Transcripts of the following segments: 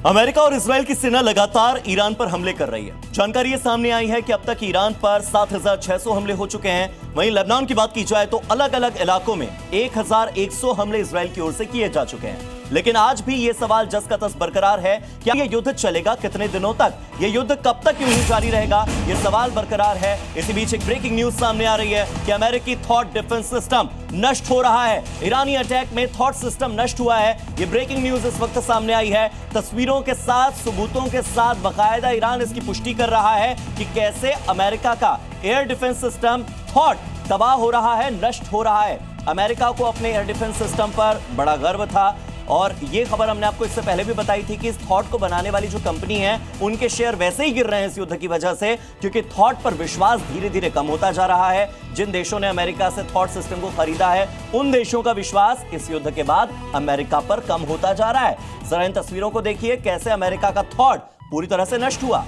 America और Israel की सेना लगातार ईरान पर हमले कर रही है। जानकारी ये सामने आई है कि अब तक ईरान पर 7,600 हमले हो चुके हैं। वहीं लेबनान की बात की जाए तो अलग अलग इलाकों में 1,100 हमले इजराइल की ओर से किए जा चुके हैं। लेकिन आज भी ये सवाल जस का तस बरकरार है, क्या ये युद्ध चलेगा कितने दिनों तक, ये युद्ध कब तक यूं ही जारी रहेगा, ये सवाल बरकरार है। इसी बीच एक ब्रेकिंग न्यूज सामने आ रही है कि अमेरिकी थॉट डिफेंस सिस्टम नष्ट हो रहा है। ईरानी अटैक में थॉट सिस्टम नष्ट हुआ है। ये ब्रेकिंग न्यूज इस वक्त सामने आई है, तस्वीरों के साथ, सबूतों के साथ। बाकायदा ईरान इसकी पुष्टि कर रहा है कि कैसे अमेरिका का एयर डिफेंस सिस्टम थॉट तबाह हो रहा है, नष्ट हो रहा है। अमेरिका को अपने एयर डिफेंस सिस्टम पर बड़ा गर्व था और ये खबर हमने आपको इससे पहले भी बताई थी कि इस थॉट को बनाने वाली जो कंपनी है उनके शेयर वैसे ही गिर रहे हैं इस युद्ध की वजह से, क्योंकि थॉट पर विश्वास धीरे धीरे कम होता जा रहा है। जिन देशों ने अमेरिका से थॉट सिस्टम को खरीदा है उन देशों का विश्वास इस युद्ध के बाद अमेरिका पर कम होता जा रहा है। जरा इन तस्वीरों को देखिए, कैसे अमेरिका का थॉट पूरी तरह से नष्ट हुआ।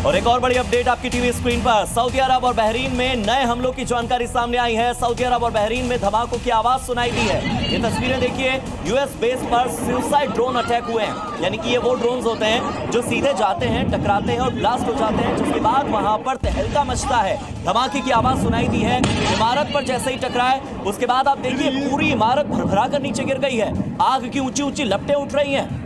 और एक और बड़ी अपडेट आपकी टीवी स्क्रीन पर, सऊदी अरब और बहरीन में नए हमलों की जानकारी सामने आई है। सऊदी अरब और बहरीन में धमाकों की आवाज सुनाई दी है। ये तस्वीरें देखिए, यूएस बेस पर सुसाइड ड्रोन अटैक हुए हैं। यानी कि ये वो ड्रोन्स होते हैं जो सीधे जाते हैं, टकराते हैं और ब्लास्ट हो जाते हैं, जिसके बाद वहां पर तहलका मचता है। धमाके की आवाज सुनाई दी है। इमारत पर जैसे ही टकराए उसके बाद आप देखिए पूरी इमारत भरभरा कर नीचे गिर गई है। आग की ऊंची ऊंची लपटें उठ रही हैं।